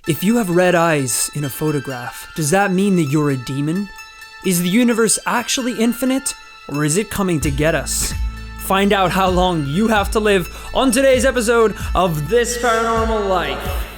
If you have red eyes in a photograph, does that mean that you're a demon? Is the universe actually infinite, or is it coming to get us? Find out how long you have to live on today's episode of This Paranormal Life.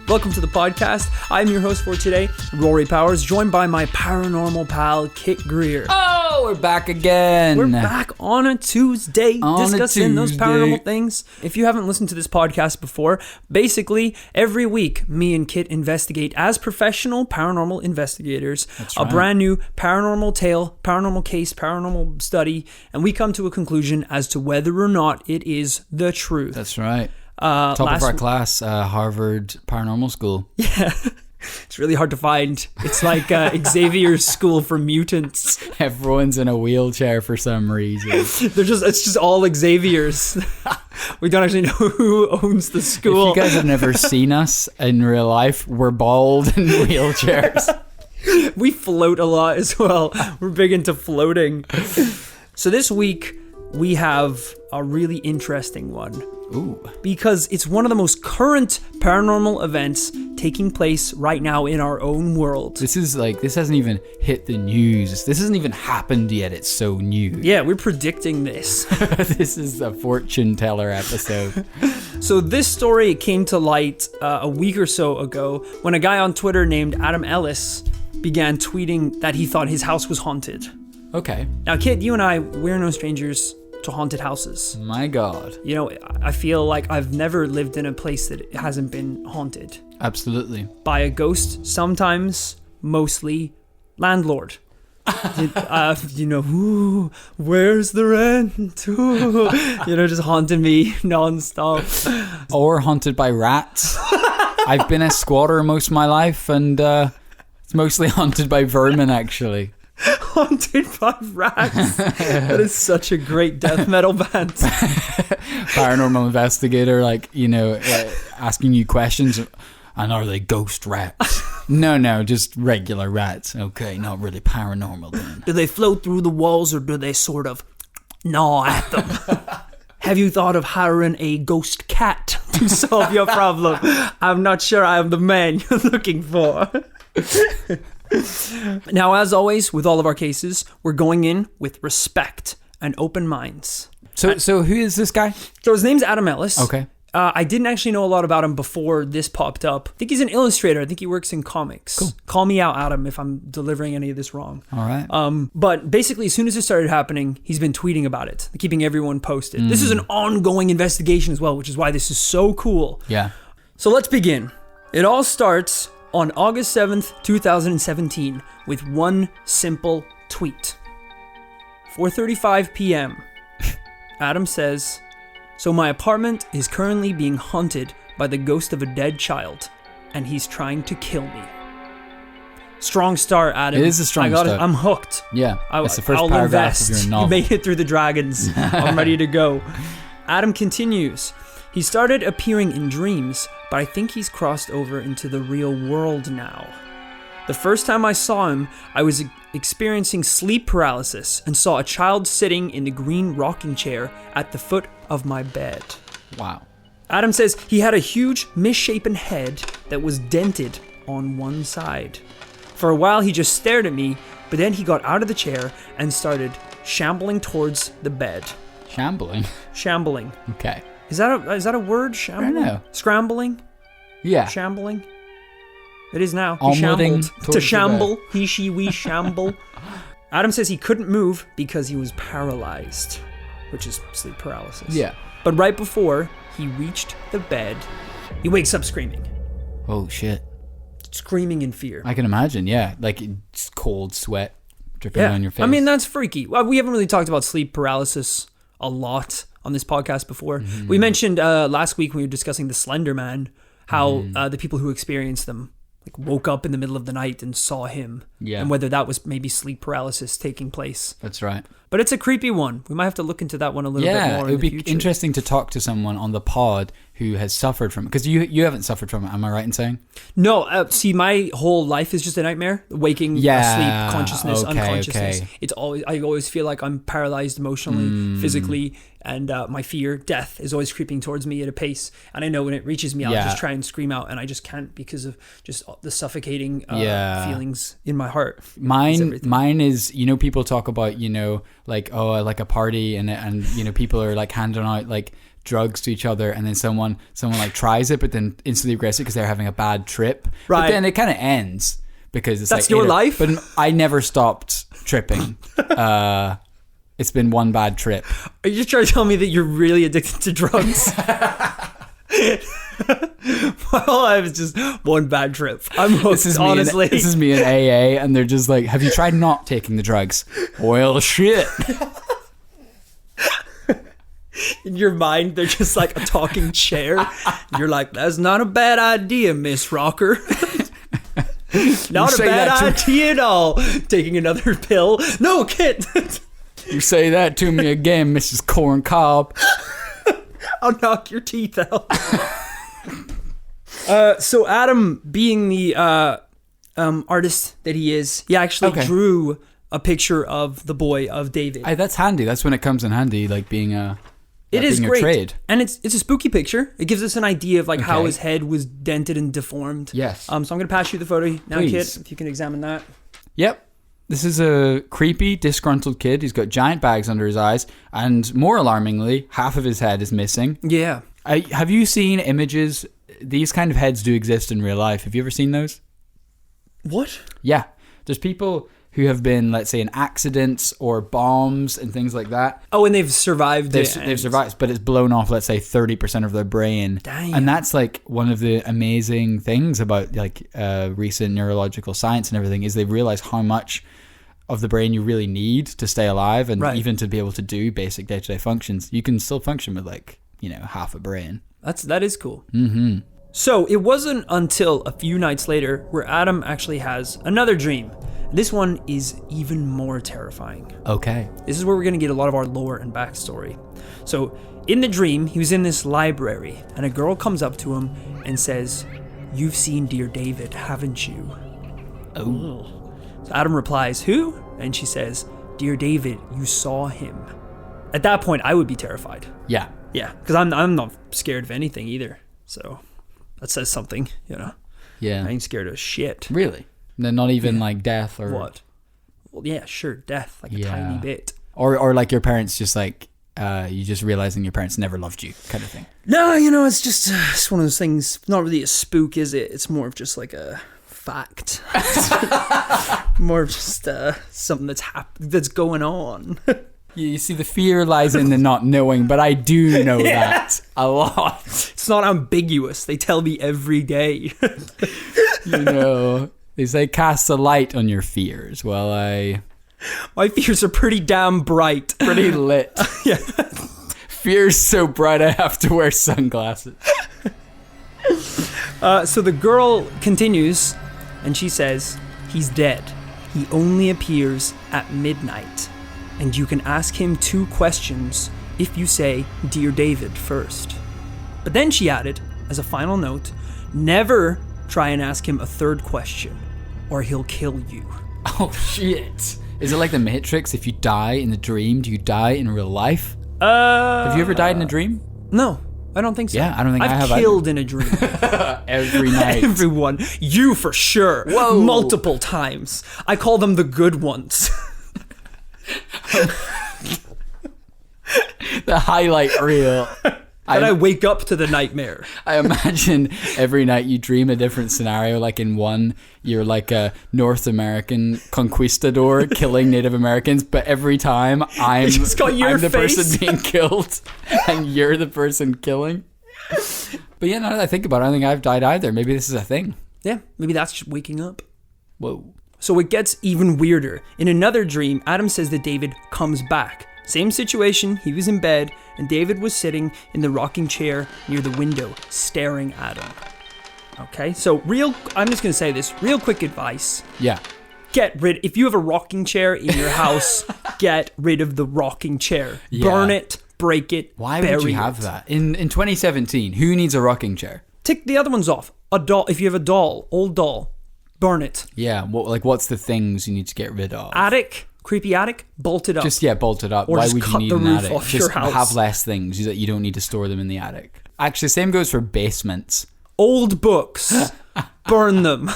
Welcome to the podcast. I'm your host for today, Rory Powers, joined by my paranormal pal, Kit Greer. Oh, we're back again. We're back on a Tuesday discussing those paranormal things. If you haven't listened to this podcast before, basically every week me and Kit investigate as professional paranormal investigators a brand new paranormal tale, paranormal case, paranormal study, and we come to a conclusion as to whether or not it is the truth. That's right. Top of our class, Harvard Paranormal School. Yeah. It's really hard to find. It's like Xavier's School for Mutants. Everyone's in a wheelchair for some reason. It's just all Xavier's. We don't actually know who owns the school. If you guys have never seen us in real life, we're bald in wheelchairs. We float a lot as well. We're big into floating. So this week, we have a really interesting one. Ooh. Because it's one of the most current paranormal events taking place right now in our own world. This hasn't even hit the news. This hasn't even happened yet. It's so new. Yeah, we're predicting this. This is a fortune teller episode. So this story came to light a week or so ago when a guy on Twitter named Adam Ellis began tweeting that he thought his house was haunted. Okay. Now, Kit, you and I, we're no strangers to haunted houses. My God. You know, I feel like I've never lived in a place that hasn't been haunted. Absolutely. By a ghost, sometimes, mostly, landlord. Ooh, where's the rent? Ooh, just haunting me nonstop. Or haunted by rats. I've been a squatter most of my life, and it's mostly haunted by vermin, actually. Haunted by rats. That is such a great death metal band. Paranormal investigator, asking you questions. And are they ghost rats? No, just regular rats. Okay, not really paranormal then. Do they float through the walls or do they sort of gnaw at them? Have you thought of hiring a ghost cat to solve your problem? I'm not sure I'm the man you're looking for. Now, as always, with all of our cases, we're going in with respect and open minds. So who is this guy? So his name's Adam Ellis. Okay. I didn't actually know a lot about him before this popped up. I think he's an illustrator. I think he works in comics. Cool. Call me out, Adam, if I'm delivering any of this wrong. All right. But basically, as soon as it started happening, he's been tweeting about it, keeping everyone posted. This is an ongoing investigation as well, which is why this is so cool. Yeah. So let's begin. It all starts on August 7th, 2017, with one simple tweet. 4:35 p.m. Adam says, "So my apartment is currently being haunted by the ghost of a dead child, and he's trying to kill me." Strong start, Adam. It is a strong start. I'm hooked. Yeah, it's the first I'll paragraph invest. of your novel. You made it through the dragons. I'm ready to go. Adam continues. He started appearing in dreams, but I think he's crossed over into the real world now. The first time I saw him, I was experiencing sleep paralysis and saw a child sitting in the green rocking chair at the foot of my bed. Wow. Adam says he had a huge misshapen head that was dented on one side. For a while he just stared at me, but then he got out of the chair and started shambling towards the bed. Shambling? Shambling. Okay. Is that a word? Shambling? I don't know. Scrambling? Yeah. Shambling? It is now. He Omeletting shambled. To shamble. He, she, we shamble. Adam says he couldn't move because he was paralyzed, which is sleep paralysis. Yeah. But right before he reached the bed, he wakes up screaming. Oh, shit. Screaming in fear. I can imagine, yeah. Like it's cold sweat dripping on your face. I mean, that's freaky. Well, we haven't really talked about sleep paralysis a lot on this podcast before. Mm-hmm. We mentioned last week when we were discussing the Slender Man, how the people who experienced them woke up in the middle of the night and saw him. Yeah. And whether that was maybe sleep paralysis taking place. That's right. But it's a creepy one. We might have to look into that one a little bit more. Yeah, it would be future. interesting to talk to someone on the pod who has suffered from it. Because you haven't suffered from it, am I right in saying? No, see, my whole life is just a nightmare. Waking, asleep, consciousness, unconsciousness. Okay. It's always, I always feel like I'm paralyzed emotionally, physically, and my fear, death, is always creeping towards me at a pace. And I know when it reaches me, I'll just try and scream out, and I just can't because of just the suffocating feelings in my heart. Mine is, people talk about, like, like a party and people are like handing out like drugs to each other, and then someone like tries it but then instantly regrets it because they're having a bad trip. Right. But then it kind of ends because it's that's like your life. But I never stopped tripping. It's been one bad trip. Are you just trying to tell me that you're really addicted to drugs? Well, I was just one bad trip. I'm hooked, honestly. This is me in AA, and they're just like, have you tried not taking the drugs? Well, shit. In your mind, they're just like a talking chair. You're like, that's not a bad idea, Miss Rocker. Not a bad idea at all. Taking another pill. No, kid. You say that to me again, Mrs. Corn Cob. I'll knock your teeth out. So Adam, being the artist that he is, he actually drew a picture of the boy of David. That's handy. That's when it comes in handy, like being a... It is great, trade. And it's a spooky picture. It gives us an idea of like how his head was dented and deformed. Yes. So I'm going to pass you the photo now, Kit, if you can examine that. Yep. This is a creepy, disgruntled kid. He's got giant bags under his eyes, and more alarmingly, half of his head is missing. Yeah. Have you seen images? These kind of heads do exist in real life. Have you ever seen those? What? Yeah. There's people who have been, let's say, in accidents or bombs and things like that. Oh, and they've survived it. They've survived, but it's blown off, let's say, 30% of their brain. Dang. And that's like one of the amazing things about like recent neurological science and everything is they've realized how much of the brain you really need to stay alive and even to be able to do basic day-to-day functions. You can still function with like, half a brain. That is cool. Mm-hmm. So it wasn't until a few nights later where Adam actually has another dream. This one is even more terrifying. Okay. This is where we're going to get a lot of our lore and backstory. So in the dream, he was in this library, and a girl comes up to him and says, "You've seen Dear David, haven't you?" Oh. So Adam replies, "Who?" And she says, "Dear David, you saw him." At that point, I would be terrified. Yeah. Yeah, because I'm not scared of anything either. So that says something, Yeah. I ain't scared of shit. Really? They're not even like death or... What? Well, yeah, sure, death, like a tiny bit. Or like your parents just like, you just realizing your parents never loved you kind of thing. No, it's just it's one of those things, not really a spook, is it? It's more of just like a fact. More of just something that's going on. You see, the fear lies in the not knowing, but I do know that a lot. It's not ambiguous. They tell me every day. They say cast a light on your fears. Well, my fears are pretty damn bright. Pretty lit. Yeah. Fear's so bright I have to wear sunglasses. So the girl continues, and she says, "He's dead. He only appears at midnight. And you can ask him 2 questions if you say, 'Dear David,' first." But then she added, as a final note, "Never try and ask him a 3rd question, or he'll kill you." Oh, shit. Is it like the Matrix? If you die in the dream, do you die in real life? Have you ever died in a dream? No, I don't think so. Yeah, I don't think I have I've killed in a dream. Every night. Everyone. You for sure. Whoa. Multiple times. I call them the good ones. The highlight reel. And I wake up to the nightmare. I imagine every night you dream a different scenario. Like in one, you're like a North American conquistador killing Native Americans, but every time I'm the person being killed and you're the person killing. But yeah, now that I think about it, I don't think I've died either. Maybe this is a thing. Yeah, maybe that's just waking up. Whoa. So it gets even weirder. In another dream, Adam says that David comes back. Same situation, he was in bed, and David was sitting in the rocking chair near the window, staring at him. Okay, so I'm just going to say this, real quick advice. Yeah. If you have a rocking chair in your house, get rid of the rocking chair. Yeah. Burn it, break it, Why bury would you have it. that? In 2017, who needs a rocking chair? Take the other ones off. A doll. If you have a doll, old doll, burn it. Yeah, what's the things you need to get rid of? Attic, creepy attic, bolt it up. Just, bolt it up. Or Why just would you cut need the an roof attic? off Just your house. have less things that you don't need to store them in the attic. Actually, same goes for basements. Old books, burn them.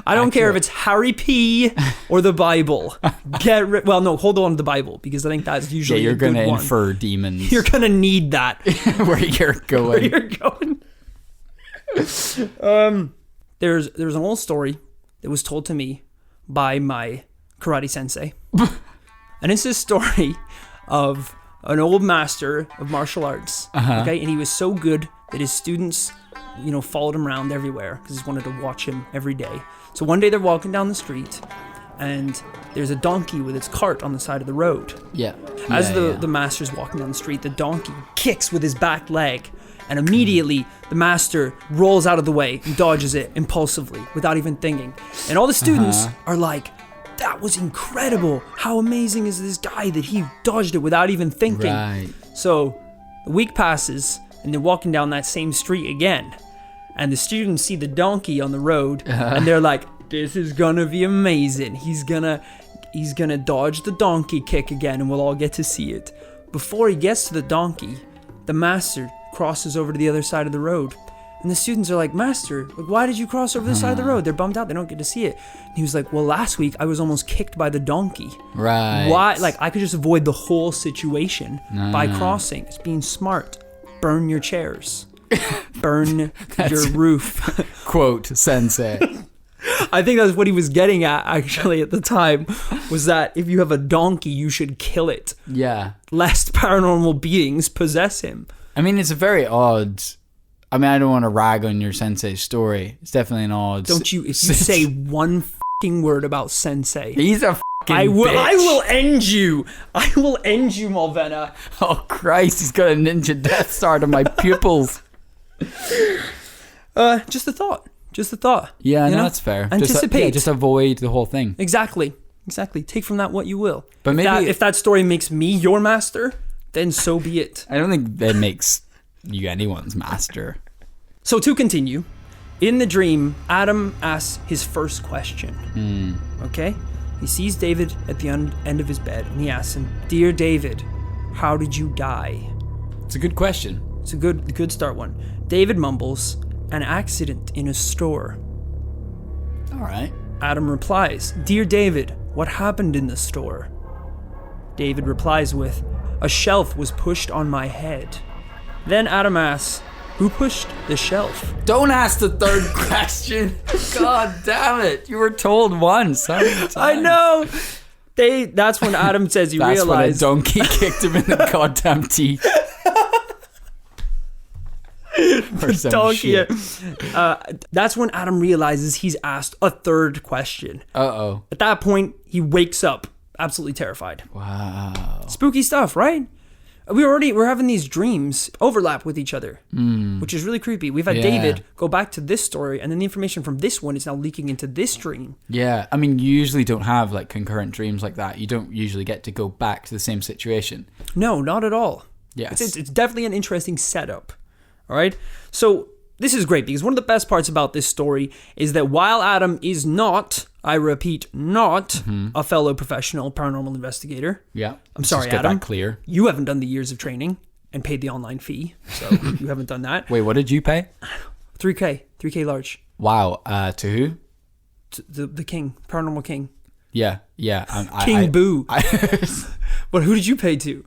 I don't care if it's Harry P or the Bible. Well, no, hold on to the Bible because I think that's usually You're going to infer demons. You're going to need that. where you're going. Where you're going. There's an old story that was told to me by my karate sensei. And it's this story of an old master of martial arts. Okay, and he was so good that his students, followed him around everywhere because he wanted to watch him every day. So one day they're walking down the street, and there's a donkey with its cart on the side of the road. Yeah. As the master's walking down the street, the donkey kicks with his back leg, and immediately the master rolls out of the way and dodges it impulsively without even thinking. And all the students are like, that was incredible. How amazing is this guy that he dodged it without even thinking? Right. So the week passes, and they're walking down that same street again. And the students see the donkey on the road, and they're like, this is gonna be amazing. He's gonna dodge the donkey kick again, and we'll all get to see it. Before he gets to the donkey, the master crosses over to the other side of the road. And the students are like, Master, why did you cross over the side of the road? They're bummed out. They don't get to see it. And he was like, well, last week I was almost kicked by the donkey. Right. Why? I could just avoid the whole situation by crossing. It's being smart. Burn your chairs. Burn your roof. Quote, sensei. I think that's what he was getting at, actually, at the time, was that if you have a donkey, you should kill it. Yeah. Lest paranormal beings possess him. I mean, it's a very odd... I mean, I don't want to rag on your sensei's story. It's definitely an odd... Don't you... If you say one fucking word about sensei... He's a fucking I bitch. will end you. I will end you, Malvena. Oh, Christ. He's got a ninja Death Star to my pupils. Just a thought. Just a thought. Yeah, no, that's fair. Anticipate. Just avoid the whole thing. Exactly. Take from that what you will. But If that story makes me your master, then so be it. I don't think that makes you anyone's master. So to continue, in the dream, Adam asks his first question. Okay? He sees David at the end of his bed, and he asks him, Dear David, how did you die? It's a good question. It's a good start one. David mumbles, an accident in a store. All right. Adam replies, Dear David, what happened in the store? David replies with, a shelf was pushed on my head. Then Adam asks, who pushed the shelf? Don't ask the third question. God damn it. You were told once. How many times? I know. That's when Adam says you realize. That's when a donkey kicked him in the goddamn teeth. Or some donkey. shit. That's when Adam realizes he's asked a third question. Uh-oh. At that point, he wakes up absolutely terrified. Wow. Spooky stuff, right? We're having these dreams overlap with each other, which is really creepy. We've had David go back to this story, and then the information from this one is now leaking into this dream. Yeah, I mean, you usually don't have like concurrent dreams like that. You don't usually get to go back to the same situation. No, not at all. Yes. It's definitely an interesting setup. All right? So this is great because one of the best parts about this story is that while Adam is not, I repeat, not a fellow professional paranormal investigator. Yeah. I'm sorry, just get Adam. that clear. You haven't done the years of training and paid the online fee, so you haven't done that. Wait, what did you pay? 3K large. Wow. To who? To the king, paranormal king. Yeah. King Boo. But who did you pay to?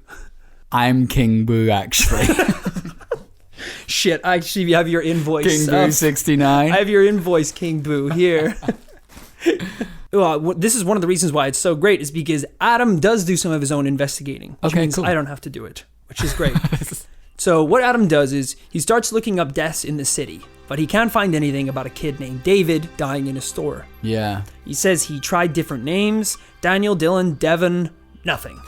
I'm King Boo, actually. Shit, I actually have your invoice. King Boo 69. I have your invoice, King Boo, here. Well, this is one of the reasons why it's so great is because Adam does do some of his own investigating. Which means cool. I don't have to do it, which is great. So what Adam does is he starts looking up deaths in the city, but he can't find anything about a kid named David dying in a store. Yeah. He says he tried different names, Daniel, Dylan, Devon, nothing.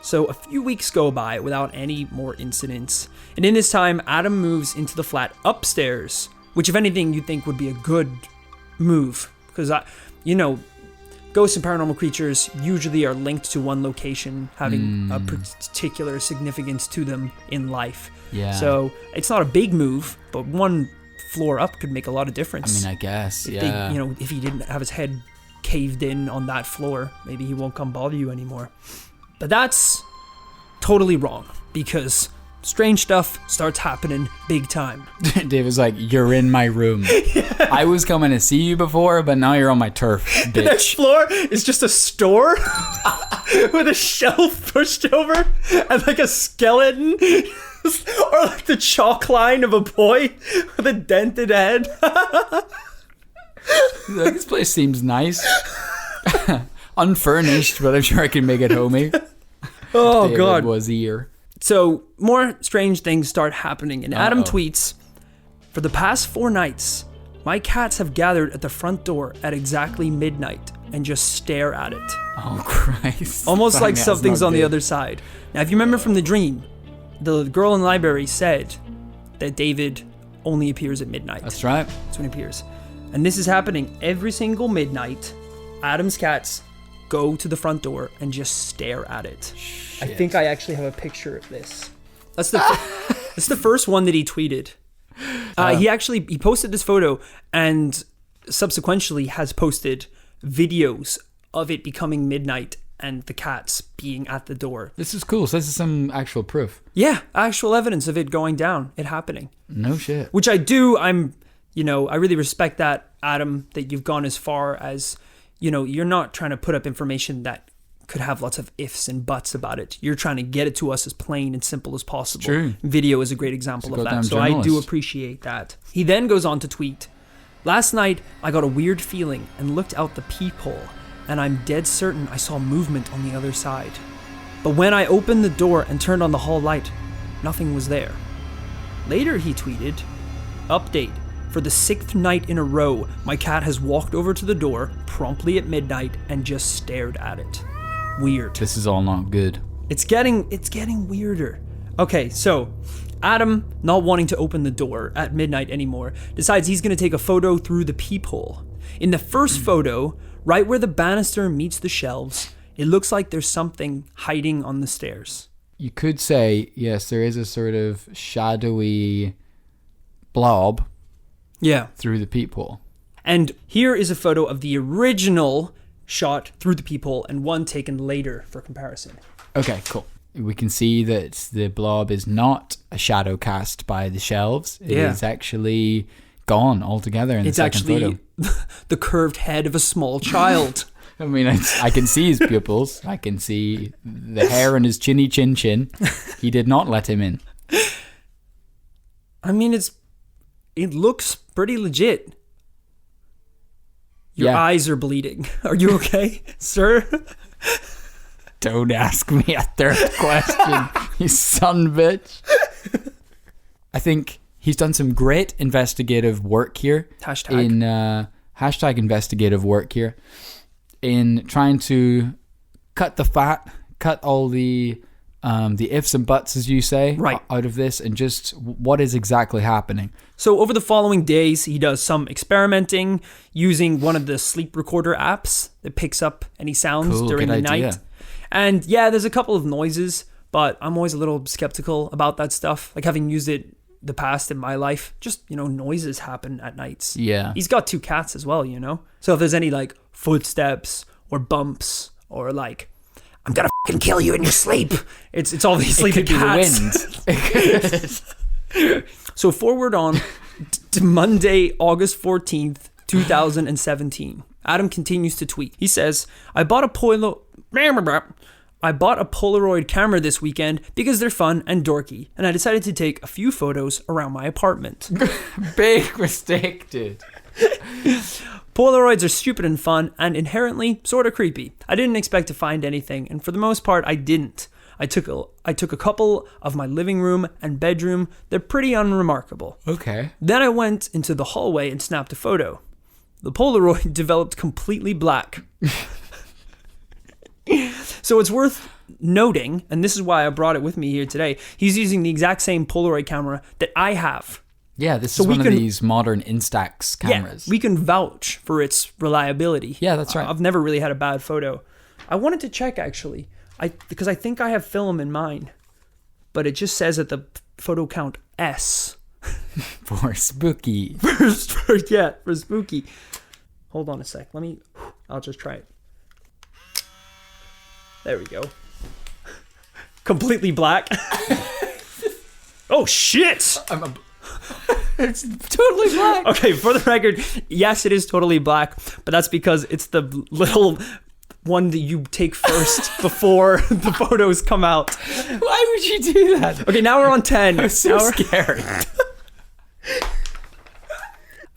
So a few weeks go by without any more incidents. And in this time, Adam moves into the flat upstairs, which if anything you'd think would be a good move. Because, ghosts and paranormal creatures usually are linked to one location, having a particular significance to them in life. Yeah. So it's not a big move, but one floor up could make a lot of difference. I guess, if yeah. if he didn't have his head caved in on that floor, maybe he won't come bother you anymore. But that's totally wrong, because strange stuff starts happening big time. David's like, you're in my room. I was coming to see you before, but now you're on my turf, bitch. The next floor is just a store with a shelf pushed over and like a skeleton or like the chalk line of a boy with a dented head. Like, this place seems nice. Unfurnished, but I'm sure I can make it homey. Oh, David God. was here. So more strange things start happening, and Adam tweets, "For the past 4 nights, my cats have gathered at the front door at exactly midnight and just stare at it. Oh, Christ. Almost like That's something's not on the good. other side." Now, if you remember from the dream, the girl in the library said that David only appears at midnight. That's right. That's when he appears. And this is happening every single midnight. Adam's cats go to the front door and just stare at it. I think I actually have a picture of this. That's the first one that he tweeted. He posted this photo and subsequently has posted videos of it becoming midnight and the cats being at the door. This is cool. So this is some actual proof. Yeah, actual evidence of it going down, it happening. No shit. Which I really respect that, Adam, that you've gone as far as, you're not trying to put up information that could have lots of ifs and buts about it. You're trying to get it to us as plain and simple as possible. True. Video is a great example of that. goddamn So I do journalist. appreciate that. He then goes on to tweet, "Last night, I got a weird feeling and looked out the peephole, and I'm dead certain I saw movement on the other side. But when I opened the door and turned on the hall light, nothing was there." Later, he tweeted, "Update. For the 6th night in a row, my cat has walked over to the door promptly at midnight and just stared at it. Weird. This is all not good. It's getting weirder." Okay, so Adam, not wanting to open the door at midnight anymore, decides he's going to take a photo through the peephole. In the first photo, right where the banister meets the shelves, it looks like there's something hiding on the stairs. You could say, yes, there is a sort of shadowy blob Yeah. through the peephole. And here is a photo of the original shot through the peephole and one taken later for comparison. Okay, cool. We can see that the blob is not a shadow cast by the shelves. It is actually gone altogether in the second photo. It's actually the curved head of a small child. I mean, I can see his pupils. I can see the hair on his chinny chin chin. He did not let him in. I mean, it looks pretty legit. Your eyes are bleeding. Are you okay, sir? Don't ask me a third question, you son bitch. I think he's done some great investigative work here. Hashtag investigative work here. In trying to cut the fat, cut all the ifs and buts, as you say, right, out of this, and just what is exactly happening. So over the following days, he does some experimenting using one of the sleep recorder apps that picks up any sounds during the night. And yeah, there's a couple of noises, but I'm always a little skeptical about that stuff. Like, having used it the past in my life, just, noises happen at nights. Yeah. He's got 2 cats as well, So if there's any like footsteps or bumps or like, "I'm gonna fucking kill you in your sleep," it's obviously the cats. Wind. So forward on to Monday, August 14th, 2017. Adam continues to tweet. He says, I bought a Polaroid camera this weekend because they're fun and dorky, and I decided to take a few photos around my apartment." Big mistake, dude. Polaroids are stupid and fun and inherently sort of creepy. I didn't expect to find anything, and for the most part, I didn't. I took a couple of my living room and bedroom. They're pretty unremarkable. Okay. Then I went into the hallway and snapped a photo. The Polaroid developed completely black. So it's worth noting, and this is why I brought it with me here today, he's using the exact same Polaroid camera that I have. Yeah, this So is we one can- of these modern Instax cameras. Yeah, we can vouch for its reliability. Yeah, that's right. I've never really had a bad photo. I wanted to check actually, because I think I have film in mine, but it just says at the photo count S. For spooky. for spooky. Hold on a sec. I'll just try it. There we go. Completely black. Oh shit! It's totally black. Okay, for the record, yes, it is totally black, but that's because it's the little one that you take first before the photos come out. Why would you do that? Okay, now we're on 10. I'm so scared.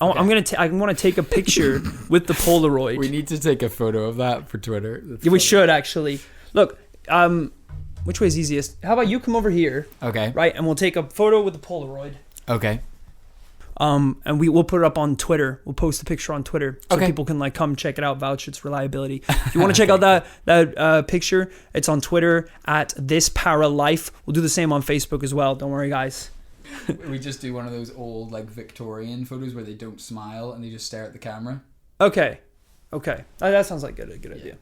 I want to take a picture with the Polaroid. We need to take a photo of that for Twitter. That's Yeah, we funny. should actually. Look, which way is easiest? How about you come over here, Okay. right? And we'll take a photo with the Polaroid. Okay. And we'll put it up on Twitter. We'll post the picture on Twitter so Okay. people can like come check it out, vouch its reliability. If you want to check out that picture, it's on Twitter at @thisparalife. We'll do the same on Facebook as well. Don't worry, guys. We just do one of those old like Victorian photos where they don't smile and they just stare at the camera. Okay. That sounds like a good idea.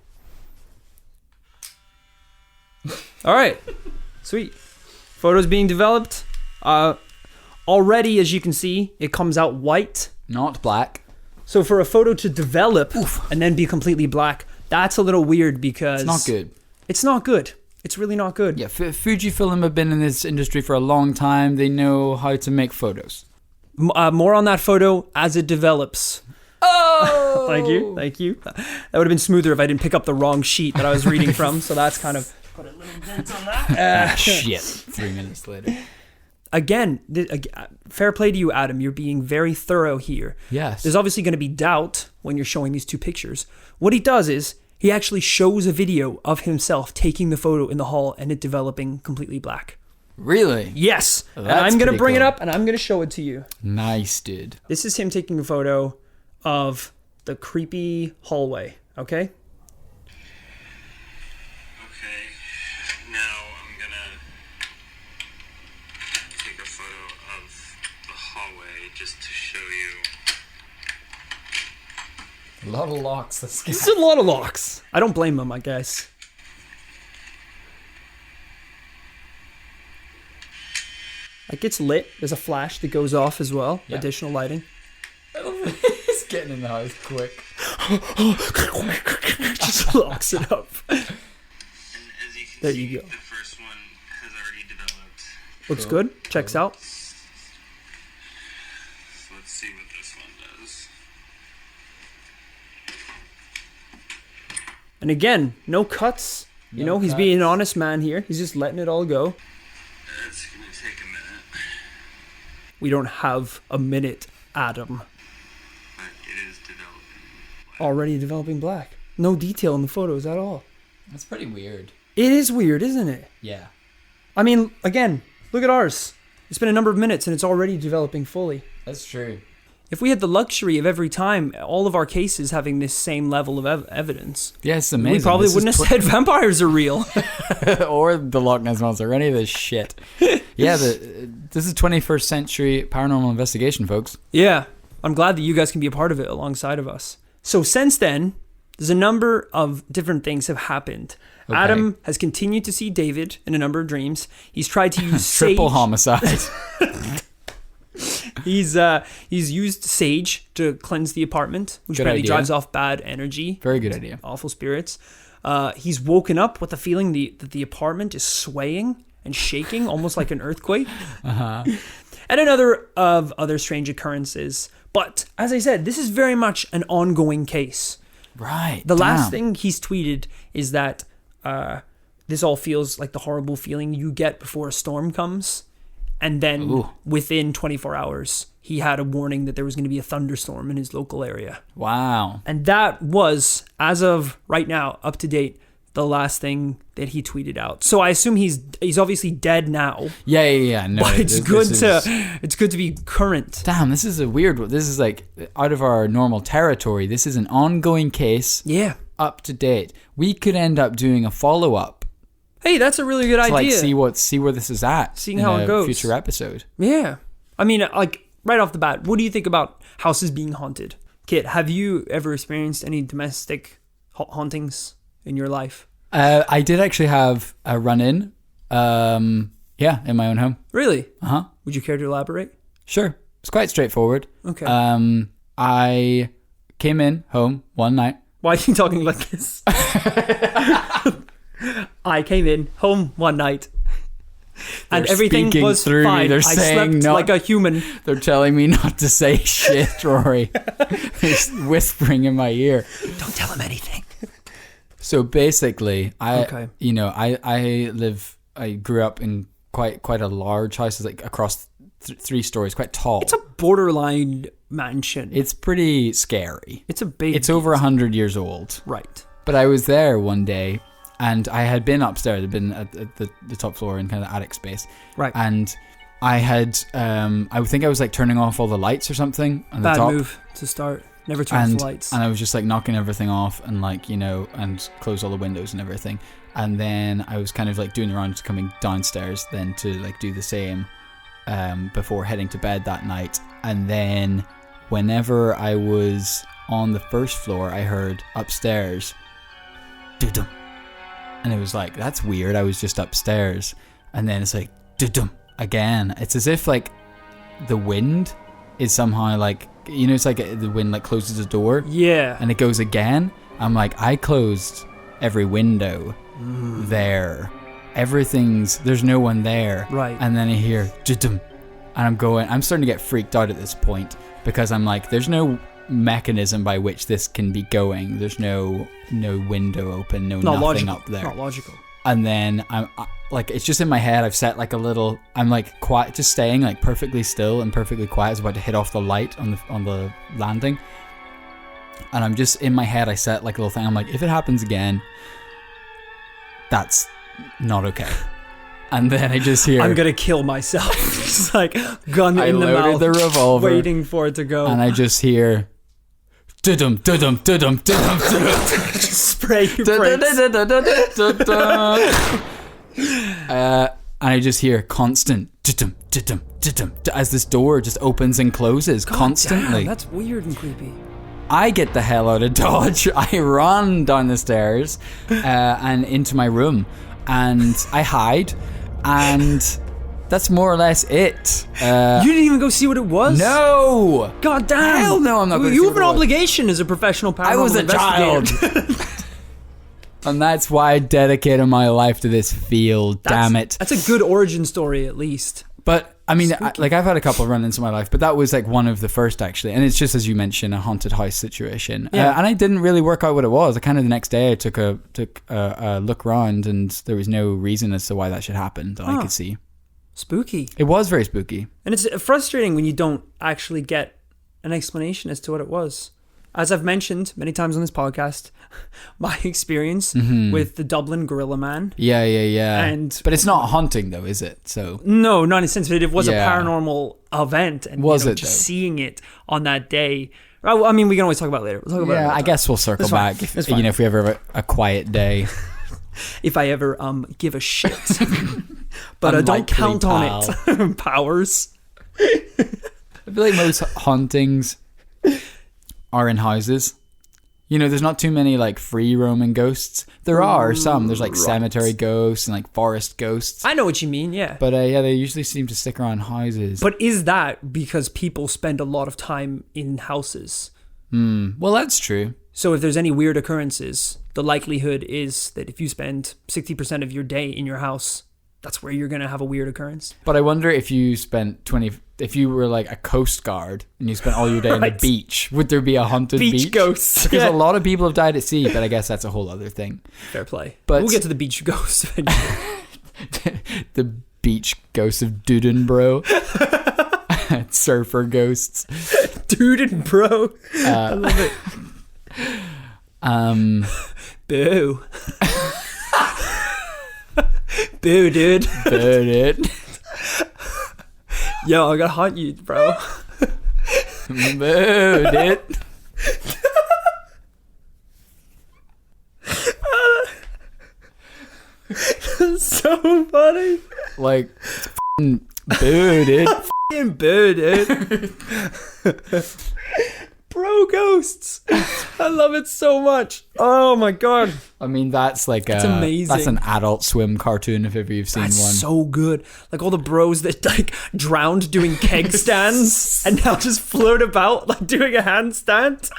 All right. Sweet. Photos being developed. Already, as you can see, it comes out white. Not black. So for a photo to develop and then be completely black, that's a little weird because It's not good. It's not good. It's really not good. Yeah, Fujifilm have been in this industry for a long time. They know how to make photos. More on that photo as it develops. Oh! Thank you. That would have been smoother if I didn't pick up the wrong sheet that I was reading from. So that's kind of put a little dent on that. Shit. 3 minutes later. Again, fair play to you, Adam. You're being very thorough here. Yes. There's obviously going to be doubt when you're showing these two pictures. What he does is he actually shows a video of himself taking the photo in the hall and it developing completely black. Really? Yes. Well, and I'm going to pretty bring it cool. up and I'm going to show it to you. Nice, dude. This is him taking a photo of the creepy hallway. Okay? Okay, now I'm gonna take a photo of the hallway just to show you. A lot of locks. This This is a lot of locks. I don't blame him, I guess. Like it's lit. There's a flash that goes off as well. Yeah. Additional lighting. He's getting in the house quick. Just locks it up. And as you can There see, you go. the first one has already developed. Looks Cool. good. Checks out. So let's see what this one does. And again, no cuts. You No know, he's being an cuts. honest man here. He's just letting it all go. It's gonna take a minute, We don't have a minute, Adam. but it is developing. Already developing black. No detail in the photos at all. That's pretty weird. It is weird, isn't it? Yeah. I mean, again, look at ours. It's been a number of minutes and it's already developing fully. That's true. If we had the luxury of every time all of our cases having this same level of evidence, Yeah, it's amazing. we probably This wouldn't is have said vampires are real. or the Loch Ness Monster, or any of this shit. Yeah, this is 21st century paranormal investigation, folks. Yeah, I'm glad that you guys can be a part of it alongside of us. So since then, there's a number of different things have happened. Okay. Adam has continued to see David in a number of dreams. He's tried to use Triple sage. homicide. He's used sage to cleanse the apartment, which Good apparently idea. drives off bad energy. Very good idea. Awful spirits. He's woken up with the feeling that the apartment is swaying and shaking, almost like an earthquake. Uh-huh. And another of other strange occurrences. But as I said, this is very much an ongoing case. Right. The last damn. thing he's tweeted is that this all feels like the horrible feeling you get before a storm comes. And then Ooh. within 24 hours, he had a warning that there was going to be a thunderstorm in his local area. Wow. And that was, as of right now, up to date, the last thing that he tweeted out. So I assume he's obviously dead now. Yeah. No, But it's this is- good to be current. Damn, this is a weird one. This is like out of our normal territory. This is an ongoing case, Yeah. up to date. We could end up doing a follow-up Hey, that's a really good to idea. like see where this is at. Seeing in how a it goes. Future episode. Yeah. I mean, like, right off the bat, what do you think about houses being haunted? Kit, have you ever experienced any domestic hauntings in your life? I did actually have a run-in, in my own home. Really? Uh-huh. Would you care to elaborate? Sure. It's quite straightforward. Okay. I came in home one night. Why are you talking like this? I came in home one night and They're everything speaking was through me. fine. They're I saying slept not- like a human. They're telling me not to say shit, Rory. They're whispering in my ear. Don't tell him anything. So basically, Okay. I grew up in quite a large house. It's like across 3 stories, quite tall. It's a borderline mansion. It's pretty scary. It's a big... It's over 100 years old. Right. But I was there one day, and I had been upstairs. I'd been at the top floor in kind of the attic space. Right. And I had, I think I was like turning off all the lights or something on the Bad top. move to start. Never turn off the lights. And I was just like knocking everything off and like, and close all the windows and everything. And then I was kind of like doing the rounds coming downstairs then to like do the same before heading to bed that night. And then whenever I was on the first floor, I heard upstairs, doo-dum. And it was like, that's weird. I was just upstairs. And then it's like, doo-dum again. It's as if like the wind is somehow like, it's like the wind like closes a door. Yeah. And it goes again. I'm like, I closed every window there. There's no one there. Right. And then I hear, doo-dum. And I'm starting to get freaked out at this point because I'm like, there's no mechanism by which this can be going. There's no window open, nothing logical. up there. Not logical. And then I'm like, it's just in my head. I've set like a little. I'm like quiet, just staying like perfectly still and perfectly quiet. I was about to hit off the light on the landing, and I'm just in my head. I set like a little thing. I'm like, if it happens again, that's not okay. And then I just hear, I'm gonna kill myself. Just like gun I in the loaded mouth, the revolver, waiting for it to go. and I just hear, dum dum dum dum dum. Spray your brakes. And I just hear constant as this door just opens and closes constantly. Damn, that's weird and creepy. I get the hell out of Dodge. I run down the stairs and into my room, and I hide, and that's more or less it. You didn't even go see what it was? No! God damn! Hell no, I'm not going to You see have what an it was. obligation as a professional paranormal I was a investigator. child. And that's why I dedicated my life to this field. Damn it. That's a good origin story, at least. But I mean, I've had a couple of run-ins in my life, but that was like one of the first actually. And it's just as you mentioned, a haunted house situation. Yeah. And I didn't really work out what it was. I kind of the next day I took a look around, and there was no reason as to why that should happen that I could see. Spooky. It was very spooky. And it's frustrating when you don't actually get an explanation as to what it was. As I've mentioned many times on this podcast, my experience with the Dublin Gorilla Man. Yeah. But it's not haunting though, is it? So No, not in a sense, but it was a Yeah. paranormal event. And Was it, just though? seeing it on that day. I mean, we can always talk about it later. We'll talk about it yeah, another I time. guess we'll circle That's fine. back if That's fine. if we ever have a quiet day. If I ever give a shit. But I don't Unlikely, count on it. Powers. I feel like most hauntings are in houses. There's not too many like free roaming ghosts. There are some. There's like cemetery ghosts and like forest ghosts. I know what you mean, yeah. But they usually seem to stick around houses. But is that because people spend a lot of time in houses? Well, that's true. So if there's any weird occurrences, the likelihood is that if you spend 60% of your day in your house, that's where you're going to have a weird occurrence. But I wonder if you spent if you were like a coast guard and you spent all your day on the Right. beach, would there be a haunted beach? Beach ghosts. Because Yeah. a lot of people have died at sea, but I guess that's a whole other thing. Fair play. But- We'll get to the beach ghosts eventually. The beach ghosts of Duden, bro. Surfer ghosts. Dude and bro. I love it. Boo. Boo, dude. But it. Yo, I gotta haunt you, bro. But it. So funny. Like, booted. f***ing boo, dude. Bro ghosts. I love it so much. Oh my god. I mean, that's like It's amazing. That's an Adult Swim cartoon if ever you've seen That's one. so good. Like all the bros that like drowned doing keg stands and now just float about like doing a handstand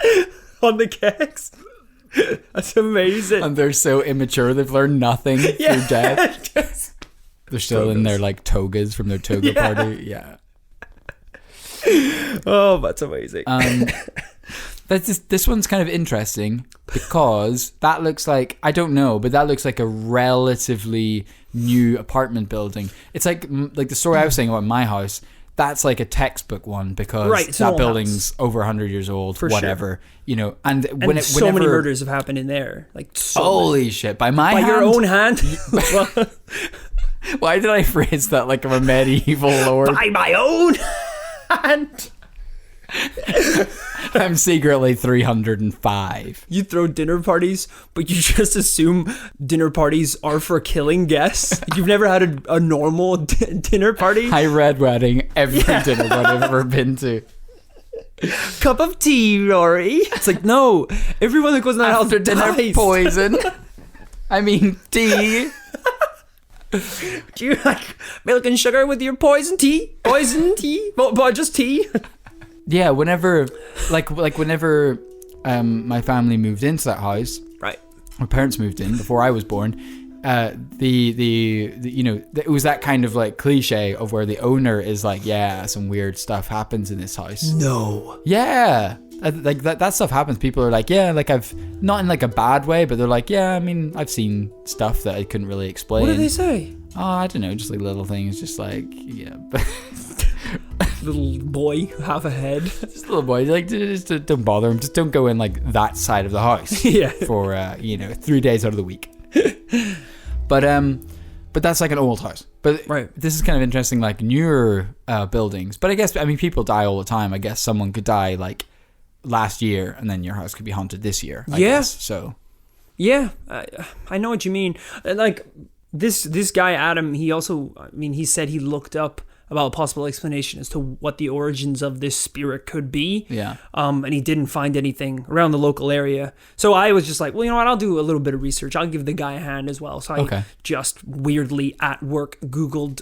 on the kegs. That's amazing. And they're so immature, they've learned nothing through death. They're still in their like togas from their toga party. Yeah. Oh, that's amazing. This one's kind of interesting because that looks like, I don't know, but that looks like a relatively new apartment building. It's like the story I was saying about my house. That's like a textbook one because that building's over 100 years old, For whatever, sure. you know. And so many murders have happened in there. Like holy shit! By your own hand. Well, why did I phrase that like I'm a medieval lord? by my own hand. I'm secretly 305. You throw dinner parties, but you just assume dinner parties are for killing guests. You've never had a normal dinner party. I red wedding every dinner party I've ever been to. Cup of tea, Rory. It's like, no, everyone that goes in that house After dinner dies. poison. I mean tea. Do you like milk and sugar with your poison tea? Poison tea? But just tea? Yeah, whenever my family moved into that house, Right. my parents moved in before I was born. The you know, it was that kind of like cliche of where the owner is like, yeah, some weird stuff happens in this house. No. Yeah, like that stuff happens. People are like, yeah, like I've not in like a bad way, but they're like, yeah, I mean, I've seen stuff that I couldn't really explain. What do they say? Oh, I don't know, just like little things, just like yeah. Little boy, half a head. Just a little boy, like just don't bother him. Just don't go in like that side of the house. Yeah. For 3 days out of the week. But that's like an old house. But Right. This is kind of interesting, like newer buildings. But I mean, people die all the time. I guess someone could die like last year, and then your house could be haunted this year. I guess. So. Yeah, I know what you mean. Like this guy Adam, he said he looked up about a possible explanation as to what the origins of this spirit could be. Yeah. And he didn't find anything around the local area. So I was just like, well, you know what? I'll do a little bit of research. I'll give the guy a hand as well. So I just weirdly at work Googled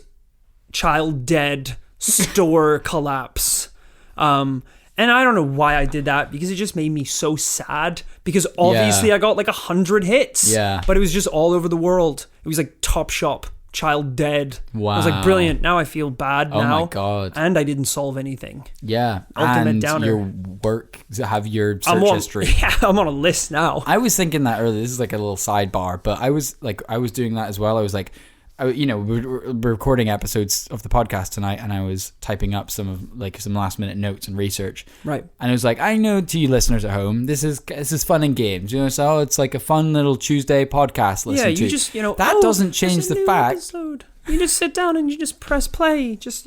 child dead store collapse. And I don't know why I did that because it just made me so sad because obviously I got like 100 hits. Yeah. But it was just all over the world. It was like Top Shop. Child dead. Wow. I was like, brilliant. Now I feel bad now. Oh my god. And I didn't solve anything. Yeah. Ultimate and downer. your work have your search history. Yeah, I'm on a list now. I was thinking that earlier. This is like a little sidebar, but I was doing that as well. I was like, we're recording episodes of the podcast tonight, and I was typing up some last minute notes and research. Right. And I was like, I know to you listeners at home, this is fun and games. So it's like a fun little Tuesday podcast. Listen Yeah, you to. just that doesn't change the fact. Episode. You just sit down and you just press play. Just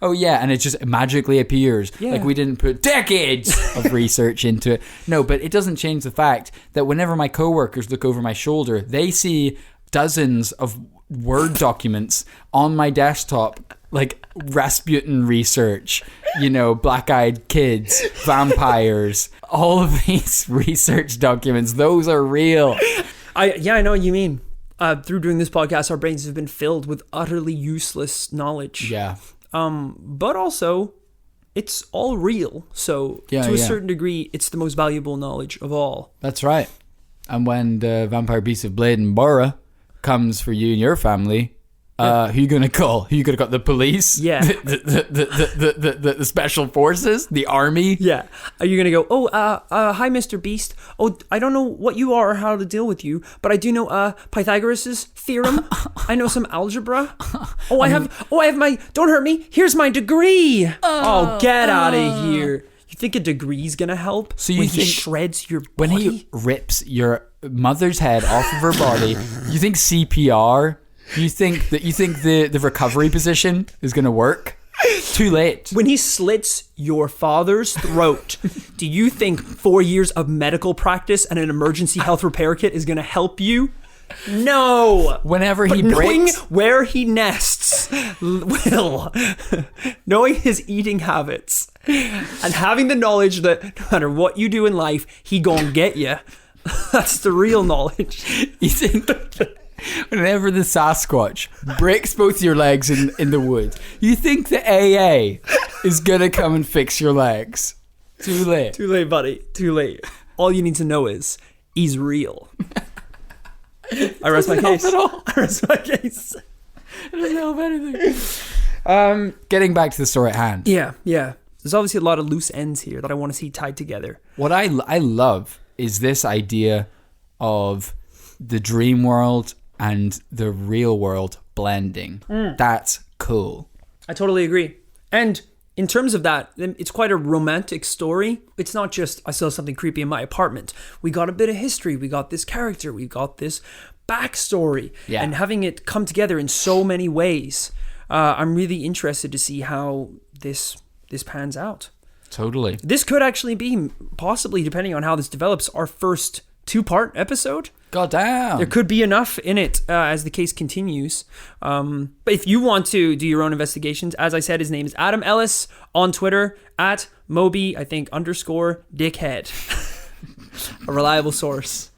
Oh yeah, and it just magically appears. Yeah. Like we didn't put decades of research into it. No, but it doesn't change the fact that whenever my coworkers look over my shoulder, they see dozens of Word documents on my desktop, like Rasputin research, black-eyed kids, vampires, all of these research documents. Those are real. I know what you mean. Through doing this podcast, our brains have been filled with utterly useless knowledge. Yeah. But also, it's all real. So to a certain degree, it's the most valuable knowledge of all. That's right. And when the Vampire Beast of Blade and Borough comes for you and your family, who you gonna call? Who you gonna call? The police? Yeah. The special forces? The army? Yeah. Are you gonna go, hi, Mr. Beast. Oh, I don't know what you are or how to deal with you, but I do know Pythagoras' theorem. I know some algebra. I have my, don't hurt me, here's my degree. Get out of here. You think a degree's gonna help? So you when think he shreds your body? When he rips your mother's head off of her body, you think CPR? You think the recovery position is going to work? Too late. When he slits your father's throat, do you think 4 years of medical practice and an emergency health repair kit is going to help you? No. Whenever but he knowing breaks, where he nests Yes, Will. Knowing his eating habits and having the knowledge that no matter what you do in life, he gonna get you. That's the real knowledge. You think whenever the Sasquatch breaks both your legs in the wood, you think the AA is gonna come and fix your legs? Too late. Too late, buddy. Too late. All you need to know is he's real. I rest my case. I rest my case. It doesn't help anything. Getting back to the story at hand. Yeah. There's obviously a lot of loose ends here that I want to see tied together. What I love is this idea of the dream world and the real world blending. That's cool. I totally agree. And in terms of that, it's quite a romantic story. It's not just, I saw something creepy in my apartment. We got a bit of history. We got this character. We got this backstory. Yeah. And having it come together in so many ways. I'm really interested to see how this pans out. Totally. This could actually be, possibly, depending on how this develops, our first 2-part episode. God damn. There could be enough in it as the case continues. But if you want to do your own investigations, as I said, his name is Adam Ellis on Twitter at Moby, I think, _dickhead. A reliable source.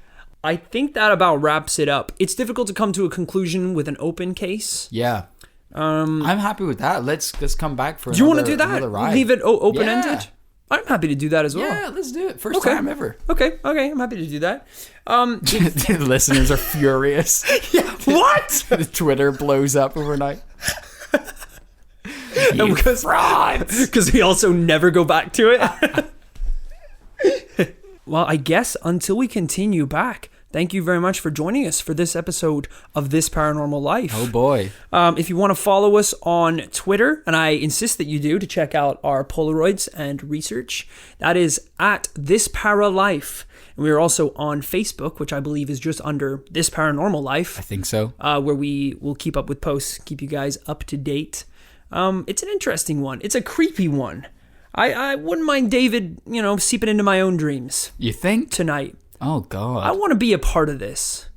I think that about wraps it up. It's difficult to come to a conclusion with an open case. Yeah. I'm happy with that. Let's come back for Do you want to do that? ride. Leave it open-ended? Yeah. I'm happy to do that as well. Yeah, let's do it. First time ever. Okay, I'm happy to do that. The listeners are furious. Yeah, what? The Twitter blows up overnight. Because frauds. Because we also never go back to it. Well, I guess until we continue back, thank you very much for joining us for this episode of This Paranormal Life. Oh boy. If you want to follow us on Twitter, and I insist that you do to check out our Polaroids and research, that is at This Para Life. And we are also on Facebook, which I believe is just under This Paranormal Life. I think so. Where we will keep up with posts, keep you guys up to date. It's an interesting one. It's a creepy one. I wouldn't mind David, seeping into my own dreams. You think? Tonight. Oh, God. I want to be a part of this.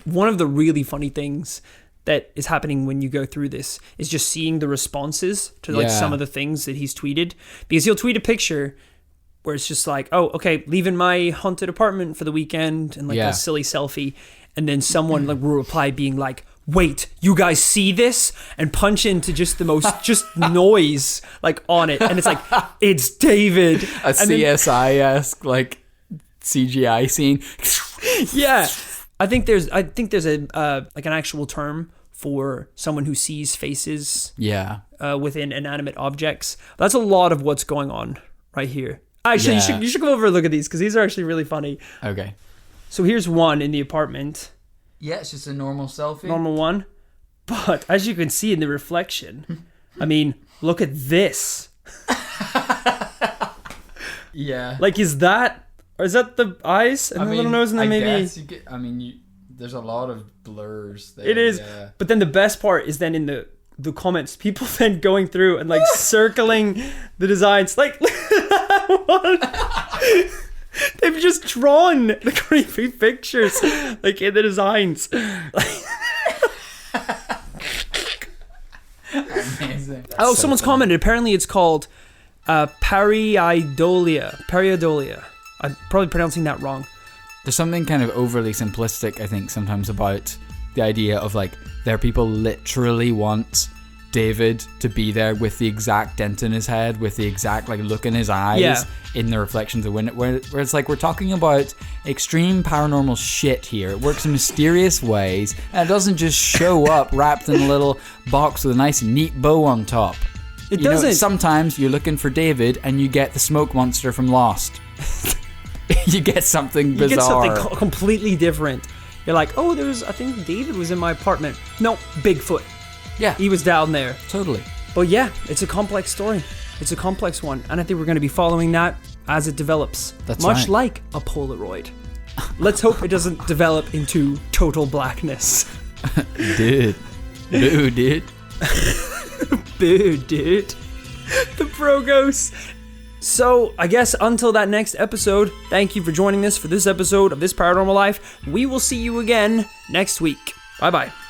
One of the really funny things that is happening when you go through this is just seeing the responses to some of the things that he's tweeted. Because he'll tweet a picture where it's just like, oh, okay, leaving my haunted apartment for the weekend, and a silly selfie. And then someone will reply being like, wait, you guys see this? And punch into just the most just noise on it. And it's like, it's David. A CSI-esque CGI scene. Yeah. I think there's a an actual term for someone who sees faces within inanimate objects. That's a lot of what's going on right here. Actually, you should come over and look at these because these are actually really funny. Okay. So here's one in the apartment. Yeah, it's just a normal selfie. Normal one. But as you can see in the reflection, I mean, look at this. Yeah. Is that the eyes and the little nose and then maybe... there's a lot of blurs there. It is. Yeah. But then the best part is then in the comments, people then going through and circling the designs. Look at that one. They've just drawn the creepy pictures in the designs. Amazing. Oh, someone's commented. Apparently it's called Pareidolia. I'm probably pronouncing that wrong. There's something kind of overly simplistic, I think, sometimes about the idea of there are people literally want David to be there with the exact dent in his head, with the exact look in his eyes in the reflections of window, where it's we're talking about extreme paranormal shit here. It works in mysterious ways, and it doesn't just show up wrapped in a little box with a nice neat bow on top. It doesn't. Sometimes you're looking for David and you get the smoke monster from Lost. You get something bizarre. You get something completely different. You're like, oh, I think David was in my apartment. No, Bigfoot. Yeah. He was down there. Totally. But yeah, it's a complex story. It's a complex one. And I think we're going to be following that as it develops. That's much right. like a Polaroid. Let's hope it doesn't develop into total blackness. Dude. Boo, dude. Boo, dude. The Pro Ghost. So, I guess until that next episode, thank you for joining us for this episode of This Paranormal Life. We will see you again next week. Bye-bye.